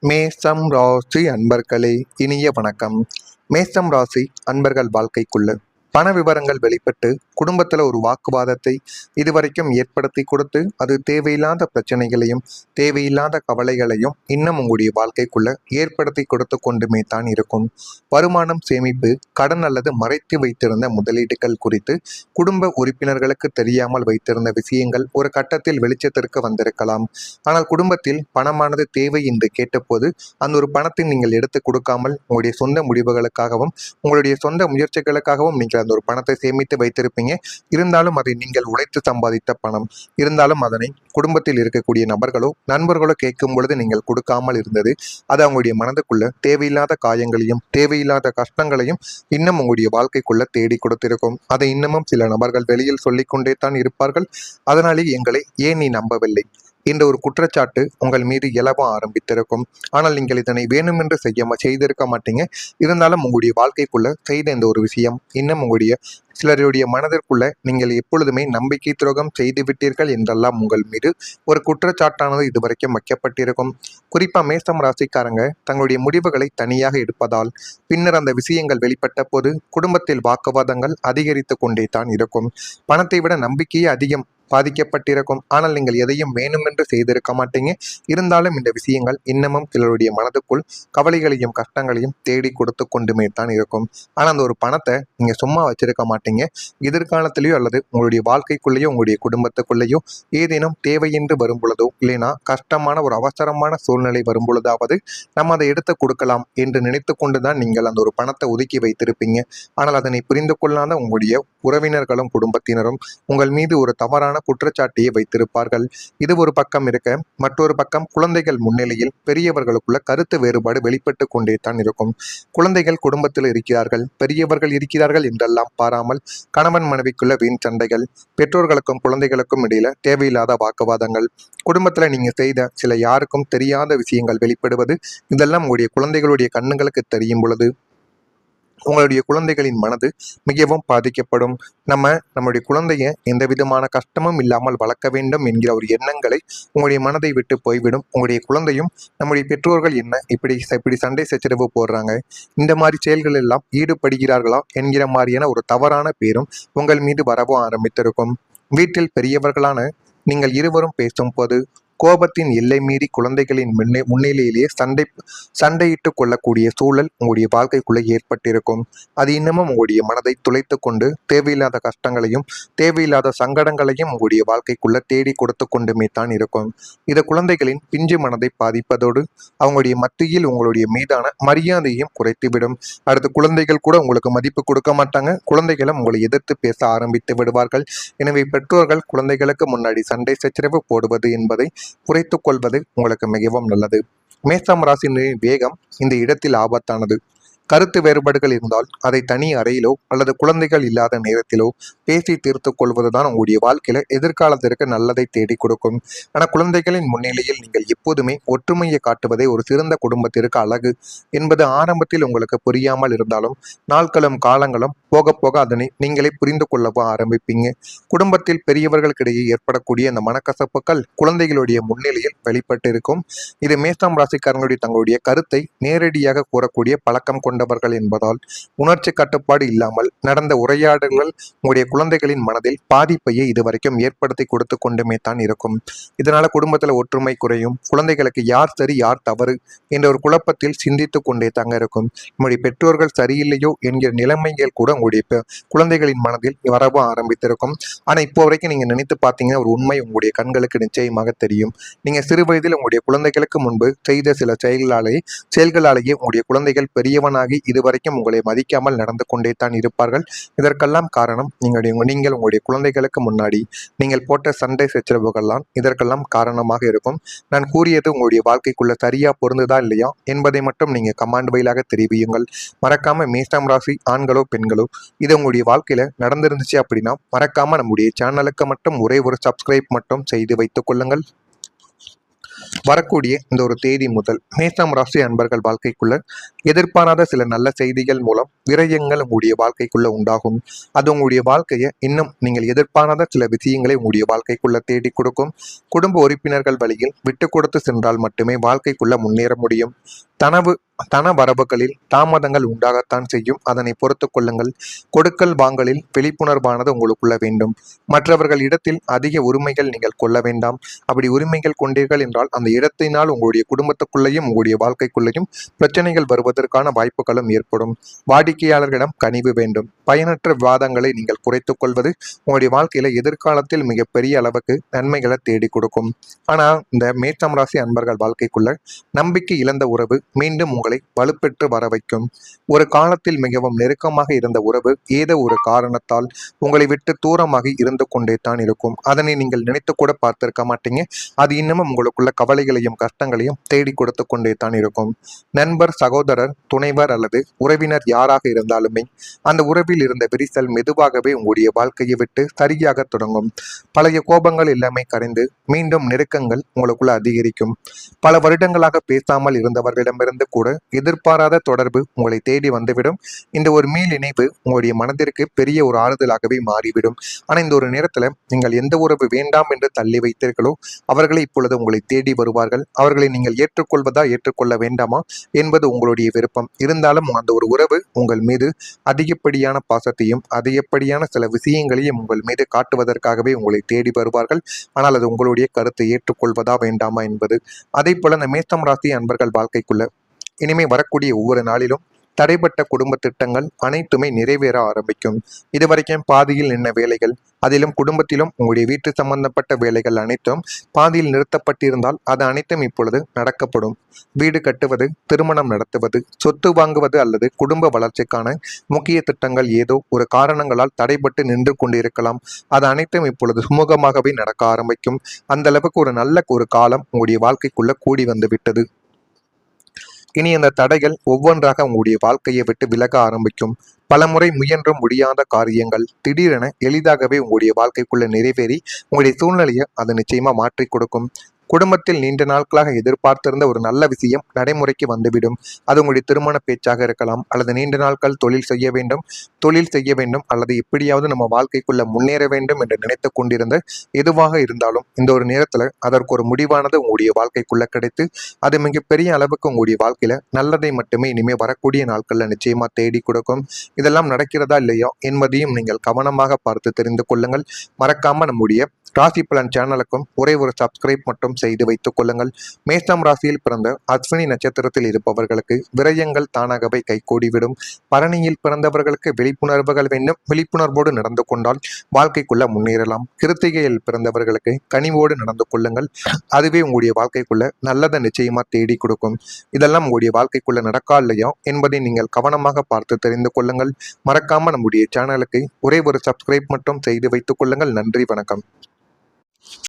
மேஷம் ராசி அன்பர்களே, இனிய வணக்கம். மேஷம் ராசி அன்பர்கள் வாழ்க்கைக்குள்ள பண விவரங்கள் வெளிப்பட்டு குடும்பத்தில் ஒரு வாக்குவாதத்தை இதுவரைக்கும் ஏற்படுத்தி கொடுத்து அது தேவையில்லாத பிரச்சனைகளையும் தேவையில்லாத கவலைகளையும் இன்னும் உங்களுடைய வாழ்க்கைக்குள்ள ஏற்படுத்தி கொடுத்து கொண்டுமே தான் இருக்கும். வருமானம், சேமிப்பு, கடன் அல்லது மறைத்து வைத்திருந்த முதலீடுகள் குறித்து குடும்ப உறுப்பினர்களுக்கு தெரியாமல் வைத்திருந்த விஷயங்கள் ஒரு கட்டத்தில் வெளிச்சத்திற்கு வந்திருக்கலாம். ஆனால் குடும்பத்தில் பணமானது தேவை என்று கேட்டபோது அந்த ஒரு பணத்தை நீங்கள் எடுத்து கொடுக்காமல் உங்களுடைய சொந்த முடிவுகளுக்காகவும் உங்களுடைய சொந்த முயற்சிகளுக்காகவும் நீங்கள் அந்த ஒரு பணத்தை சேமித்து வைத்திருப்பீங்க. இருந்தாலும் அதை நீங்கள் உழைத்து சம்பாதித்த பணம். இருந்தாலும் அதனை குடும்பத்தில் இருக்கக்கூடிய நபர்களோ நண்பர்களோ கேட்கும் பொழுது நீங்கள் கொடுக்காமல் இருந்தது அது அவங்களுடைய மனதுக்குள்ள தேவையில்லாத காயங்களையும் தேவையில்லாத கஷ்டங்களையும் இன்னும் உங்களுடைய வாழ்க்கைக்குள்ள தேடி கொடுத்திருக்கும். அதை இன்னமும் சில நபர்கள் வெளியில் சொல்லிக்கொண்டே தான் இருப்பார்கள். அதனாலே எங்களை ஏன் நீ நம்பவில்லை என்ற ஒரு குற்றச்சாட்டு உங்கள் மீது எழவ ஆரம்பித்திருக்கும். ஆனால் நீங்கள் இதனை வேணுமென்று செய்திருக்க மாட்டீங்க. இருந்தாலும் உங்களுடைய வாழ்க்கைக்குள்ள செய்த இந்த ஒரு விஷயம் இன்னும் உங்களுடைய சிலருடைய மனதிற்குள்ள நீங்கள் எப்பொழுதுமே நம்பிக்கை துரோகம் செய்து விட்டீர்கள் என்றெல்லாம் உங்கள் மீது ஒரு குற்றச்சாட்டானது இதுவரைக்கும் வைக்கப்பட்டிருக்கும். குறிப்பாக மேஷம் ராசிக்காரங்க தங்களுடைய முடிவுகளை தனியாக எடுப்பதால் பின்னர் அந்த விஷயங்கள் வெளிப்பட்ட போது குடும்பத்தில் வாக்குவாதங்கள் அதிகரித்து கொண்டே தான் இருக்கும். பணத்தை விட நம்பிக்கையே அதிகம் பாதிக்கப்பட்டிருக்கும். ஆனால் நீங்கள் எதையும் வேணுமென்று செய்திருக்க மாட்டீங்க. இருந்தாலும் இந்த விஷயங்கள் இன்னமும் சிலருடைய மனதுக்குள் கவலைகளையும் கஷ்டங்களையும் தேடி கொடுத்து கொண்டுமே தான் இருக்கும். ஆனால் அந்த ஒரு பணத்தை நீங்கள் சும்மா வச்சிருக்க மாட்டீங்க. எதிர்காலத்திலேயோ அல்லது உங்களுடைய வாழ்க்கைக்குள்ளேயோ உங்களுடைய குடும்பத்துக்குள்ளேயோ ஏதேனும் தேவையென்று வரும் பொழுதோ இல்லைனா கஷ்டமான ஒரு அவசரமான சூழ்நிலை வரும் பொழுதாவது நம்ம அதை எடுத்து கொடுக்கலாம் என்று நினைத்து கொண்டு தான் நீங்கள் அந்த ஒரு பணத்தை ஒதுக்கி வைத்திருப்பீங்க. ஆனால் அதனை புரிந்து கொள்ளாத உங்களுடைய உறவினர்களும் குடும்பத்தினரும் உங்கள் மீது ஒரு தவறான குற்றச்சாட்டியை வைத்திருப்பார்கள். இது ஒரு பக்கம் இருக்க மற்றொரு பக்கம் குழந்தைகள் முன்னிலையில் பெரியவர்களுக்குள்ள கருத்து வேறுபாடு வெளிப்பட்டு கொண்டே தான் இருக்கும். குழந்தைகள் குடும்பத்தில் இருக்கிறார்கள், பெரியவர்கள் இருக்கிறார்கள் என்றெல்லாம் பாராமல் கணவன் மனைவிக்குள்ள வீண் சண்டைகள், பெற்றோர்களுக்கும் குழந்தைகளுக்கும் இடையில தேவையில்லாத வாக்குவாதங்கள், குடும்பத்துல நீங்க செய்த சில யாருக்கும் தெரியாத விஷயங்கள் வெளிப்படுவது, இதெல்லாம் உங்களுடைய குழந்தைகளுடைய கண்ணுங்களுக்கு தெரியும் பொழுது உங்களுடைய குழந்தைகளின் மனது மிகவும் பாதிக்கப்படும். நம்முடைய குழந்தைய எந்த விதமான கஷ்டமும் இல்லாமல் வளர்க்க வேண்டும் என்கிற ஒரு எண்ணங்களை உங்களுடைய மனதை விட்டு போய்விடும். உங்களுடைய குழந்தையும் நம்முடைய பெற்றோர்கள் என்ன இப்படி சண்டை சச்சரவு போடுறாங்க, இந்த மாதிரி செயல்கள் எல்லாம் ஈடுபடுகிறார்களா என்கிற மாதிரியான ஒரு தவறான பேரும் உங்கள் மீது வரவும் ஆரம்பித்திருக்கும். வீட்டில் பெரியவர்களான நீங்கள் இருவரும் பேசும் போது கோபத்தின் எல்லை மீறி குழந்தைகளின் முன்னிலையிலேயே சண்டையிட்டு கொள்ளக்கூடிய சூழல் உங்களுடைய வாழ்க்கைக்குள்ளே ஏற்பட்டிருக்கும். அது இன்னமும் உங்களுடைய மனதை துளைத்து கொண்டு தேவையில்லாத கஷ்டங்களையும் தேவையில்லாத சங்கடங்களையும் உங்களுடைய வாழ்க்கைக்குள்ள தேடி கொடுத்து கொண்டுமே தான் இருக்கும். இது குழந்தைகளின் பிஞ்சு மனதை பாதிப்பதோடு அவங்களுடைய மத்தியில் உங்களுடைய மீதான மரியாதையும் குறைத்துவிடும். அடுத்து குழந்தைகள் கூட உங்களுக்கு மதிப்பு கொடுக்க மாட்டாங்க. குழந்தைகளும் உங்களை எதிர்த்து பேச ஆரம்பித்து விடுவார்கள். எனவே பெற்றோர்கள் குழந்தைகளுக்கு முன்னாடி சண்டை சச்சரவு போடுவது என்பதை குறைத்துக் கொள்வது உங்களுக்கு மிகவும் நல்லது. மேஷம் ராசியின் வேகம் இந்த இடத்தில் ஆபத்தானது. கருத்து வேறுபாடுகள் இருந்தால் அதை தனி அறையிலோ அல்லது குழந்தைகள் இல்லாத நேரத்திலோ பேசி தீர்த்து கொள்வதுதான் உங்களுடைய வாழ்க்கையில எதிர்காலத்திற்கு நல்லதை தேடி கொடுக்கும். ஆனால் குழந்தைகளின் முன்னிலையில் நீங்கள் எப்போதுமே ஒற்றுமையை காட்டுவதே ஒரு சிறந்த குடும்பத்திற்கு அழகு என்பது ஆரம்பத்தில் உங்களுக்கு புரியாமல் இருந்தாலும் நாட்களும் காலங்களும் போக போக அதனை நீங்களே புரிந்து கொள்ளவும் ஆரம்பிப்பீங்க. குடும்பத்தில் பெரியவர்களுக்கிடையே ஏற்படக்கூடிய அந்த மனக்கசப்புகள் குழந்தைகளுடைய முன்னிலையில் வெளிப்பட்டிருக்கும். இது மேஷம் ராசிக்காரங்களுடைய தங்களுடைய கருத்தை நேரடியாக கூறக்கூடிய பழக்கம் கொண்டவர்கள் என்பதால் உணர்ச்சி கட்டுப்பாடு இல்லாமல் நடந்த உரையாடல்கள் உங்களுடைய குழந்தைகளின் மனதில் பாதிப்பையே இதுவரைக்கும் ஏற்படுத்தி கொடுத்து கொண்டுமே தான் இருக்கும். இதனால குடும்பத்தில் ஒற்றுமை குறையும். குழந்தைகளுக்கு யார் சரி யார் தவறு என்ற ஒரு குழப்பத்தில் சிந்தித்து கொண்டே தாங்க இருக்கும். நம்முடைய பெற்றோர்கள் சரியில்லையோ என்கிற நிலைமைகள் கூட உங்களுடைய குழந்தைகளின் மனதில் வரவும் ஆரம்பித்திருக்கும். ஆனால் இப்போ வரைக்கும் நீங்க நினைத்து பார்த்தீங்கன்னா ஒரு உண்மை உங்களுடைய கண்களுக்கு நிச்சயமாக தெரியும். நீங்க சிறு வயதில் உங்களுடைய குழந்தைகளுக்கு முன்பு செய்த சில செயல்களாலேயே உங்களுடைய குழந்தைகள் பெரியவனாக இதுவரைக்கும் உங்களை மதிக்காமல் நடந்து கொண்டே தான் இருப்பார்கள். இதற்கெல்லாம் காரணம் நீங்கள் உங்களுடைய குழந்தைகளுக்கு முன்னாடி நீங்கள் போட்ட சண்டை சச்சரவுகள் தான் இதற்கெல்லாம் காரணமாக இருக்கும். நான் கூறியது உங்களுடைய வாழ்க்கைக்குள்ள சரியா பொருந்துதா இல்லையா என்பதை மட்டும் நீங்க கமாண்ட் வழியாக தெரிவியுங்கள். மறக்காம மேஷம் ராசி ஆண்களோ பெண்களோ இது உங்களுடைய வாழ்க்கையில நடந்திருந்துச்சு அப்படின்னா மறக்காம நம்முடைய சேனலுக்கு மட்டும் ஒரே ஒரு சப்ஸ்கிரைப் மட்டும் செய்து வைத்துக் கொள்ளுங்கள். வரக்கூடிய இந்த ஒரு தேதி முதல் மேஷம் ராசி அன்பர்கள் வாழ்க்கைக்குள்ள எதிர்பாராத சில நல்ல செய்திகள் மூலம் விரயங்கள் உங்களுடைய வாழ்க்கைக்குள்ள உண்டாகும். அது உங்களுடைய வாழ்க்கையை இன்னும் நீங்கள் எதிர்பாராத சில விஷயங்களை உங்களுடைய வாழ்க்கைக்குள்ள தேடி கொடுக்கும். குடும்ப உறுப்பினர்கள் வழியில் விட்டு கொடுத்து சென்றால் மட்டுமே வாழ்க்கைக்குள்ள முன்னேற முடியும். தன வரவுகளில் தாமதங்கள் உண்டாகத்தான் செய்யும். அதனை பொறுத்து கொள்ளுங்கள். கொடுக்கல் வாங்கலில் விழிப்புணர்வானது உங்களுக்குள்ள வேண்டும். மற்றவர்கள் இடத்தில் அதிக உரிமைகள் நீங்கள் கொள்ள வேண்டாம். அப்படி உரிமைகள் கொண்டீர்கள் என்றால் அந்த இடத்தினால் உங்களுடைய குடும்பத்துக்குள்ளேயும் உங்களுடைய வாழ்க்கைக்குள்ளேயும் பிரச்சனைகள் வருவதற்கான வாய்ப்புகளும் ஏற்படும். வாடிக்கையாளர்களிடம் கனிவு வேண்டும். பயனற்ற விவாதங்களை நீங்கள் குறைத்துக் கொள்வது உங்களுடைய வாழ்க்கையில எதிர்காலத்தில் மிகப்பெரிய அளவுக்கு நன்மைகளை தேடி கொடுக்கும். ஆனா இந்த மேஷம் ராசி அன்பர்கள் வாழ்க்கைக்குள்ள நம்பிக்கை இழந்த உறவு மீண்டும் உங்களை வலுப்பெற்று வர வைக்கும். ஒரு காலத்தில் மிகவும் நெருக்கமாக இருந்த உறவு ஏதோ ஒரு காரணத்தால் உங்களை விட்டு தூரமாகி இருந்து கொண்டே தான் இருக்கும். அதனை நீங்கள் நினைத்து கூட பார்த்திருக்க மாட்டீங்க. அது இன்னமும் உங்களுக்குள்ள கவலைகளையும் கஷ்டங்களையும் தேடி கொடுத்து கொண்டே தான் இருக்கும். நண்பர், சகோதரர், துணைவர் அல்லது உறவினர் யாராக இருந்தாலுமே அந்த உறவில் இருந்த விரிசல் மெதுவாகவே உங்களுடைய வாழ்க்கையை விட்டு சரியாக தொடங்கும். பழைய கோபங்கள் எல்லாமே கரைந்து மீண்டும் நெருக்கங்கள் உங்களுக்குள்ள அதிகரிக்கும். பல வருடங்களாக பேசாமல் இருந்தவர்களிடமிருந்து கூட எதிர்பாராத தொடர்பு உங்களை தேடி வந்துவிடும். இந்த ஒரு மீள் இணைவு உங்களுடைய மனதிற்கு பெரிய ஒரு ஆறுதலாகவே மாறிவிடும். ஆனா இந்த ஒரு நேரத்துல நீங்கள் எந்த உறவு வேண்டாம் என்று தள்ளி வைத்தீர்களோ அவர்களை இப்பொழுது உங்களை தேடி வருவார்கள். அவர்களை நீங்கள் ஏற்றுக்கொள்வதா ஏற்றுக்கொள்ள வேண்டாமா என்பது உங்களுடைய விருப்பம். இருந்தாலும் அந்த ஒரு உறவு உங்கள் மீது அதிகப்படியான பாசத்தையும் அதிகப்படியான சில விஷயங்களையும் உங்கள் மீது காட்டுவதற்காகவே உங்களை தேடி வருவார்கள். ஆனால் அது உங்களுடைய கருத்தை ஏற்றுக்கொள்வதா வேண்டாமா என்பது. அதே போல இந்த மேஷம் ராசி அன்பர்கள் வாழ்க்கைக்குள்ள இனிமே வரக்கூடிய ஒவ்வொரு நாளிலும் தடைப்பட்ட குடும்ப திட்டங்கள் அனைத்துமே நிறைவேற ஆரம்பிக்கும். இதுவரைக்கும் பாதியில் நின்ற வேலைகள், அதிலும் குடும்பத்திலும் உங்களுடைய வீட்டு சம்பந்தப்பட்ட வேலைகள் அனைத்தும் பாதியில் நிறுத்தப்பட்டிருந்தால் அது அனைத்தும் இப்பொழுது நடக்கப்படும். வீடு கட்டுவது, திருமணம் நடத்துவது, சொத்து வாங்குவது அல்லது குடும்ப வளர்ச்சிக்கான முக்கிய திட்டங்கள் ஏதோ ஒரு காரணங்களால் தடைபட்டு நின்று கொண்டிருக்கலாம். அது அனைத்தும் இப்பொழுது சுமூகமாகவே நடக்க ஆரம்பிக்கும். அந்த அளவுக்கு ஒரு நல்ல ஒரு காலம் உங்களுடைய வாழ்க்கைக்குள்ள கூடி வந்து விட்டது. இனி அந்த தடைகள் ஒவ்வொன்றாக உங்களுடைய வாழ்க்கையை விட்டு விலக ஆரம்பிக்கும். பலமுறை முயன்றும் முடியாத காரியங்கள் திடீரென எளிதாகவே உங்களுடைய வாழ்க்கைக்குள்ள நிறைவேறி உங்களுடைய சூழ்நிலையை அது நிச்சயமா மாற்றி கொடுக்கும். குடும்பத்தில் நீண்ட நாட்களாக எதிர்பார்த்திருந்த ஒரு நல்ல விஷயம் நடைமுறைக்கு வந்துவிடும். அது உங்களுடைய திருமண பேச்சாக இருக்கலாம், அல்லது நீண்ட நாட்கள் தொழில் செய்ய வேண்டும் அல்லது எப்படியாவது நம்ம வாழ்க்கைக்குள்ள முன்னேற வேண்டும் என்று நினைத்து கொண்டிருந்த எதுவாக இருந்தாலும் இந்த ஒரு நேரத்துல அதற்கு ஒரு முடிவானது உங்களுடைய வாழ்க்கைக்குள்ள கிடைத்து அது மிகப்பெரிய அளவுக்கு உங்களுடைய வாழ்க்கையில நல்லதை மட்டுமே இனிமே வரக்கூடிய நாட்கள்ல நிச்சயமா தேடி கொடுக்கும். இதெல்லாம் நடக்கிறதா இல்லையா என்பதையும் நீங்கள் கவனமாக பார்த்து தெரிந்து கொள்ளுங்கள். மறக்காம நம்முடைய ராசி பலன் சேனலுக்கும் ஒரே ஒரு சப்ஸ்கிரைப் மட்டும் செய்து வைத்துக் கொள்ளுங்கள். மேஷம் ராசியில் பிறந்த அஸ்வினி நட்சத்திரத்தில் இருப்பவர்களுக்கு விரயங்கள் தானாகவே கைகூடிவிடும். பரணியில் பிறந்தவர்களுக்கு விழிப்புணர்வுகள் வேண்டும். விழிப்புணர்வோடு நடந்து கொண்டால் வாழ்க்கைக்குள்ள முன்னேறலாம். கிருத்திகையில் பிறந்தவர்களுக்கு கனிவோடு நடந்து கொள்ளுங்கள். அதுவே உங்களுடைய வாழ்க்கைக்குள்ள நல்லதை நிச்சயமா தேடி கொடுக்கும். இதெல்லாம் உங்களுடைய வாழ்க்கைக்குள்ள நடக்கா இல்லையா என்பதை நீங்கள் கவனமாக பார்த்து தெரிந்து கொள்ளுங்கள். மறக்காம நம்முடைய சேனலுக்கு ஒரே ஒரு சப்ஸ்கிரைப் மட்டும் செய்து வைத்துக் கொள்ளுங்கள். நன்றி, வணக்கம்.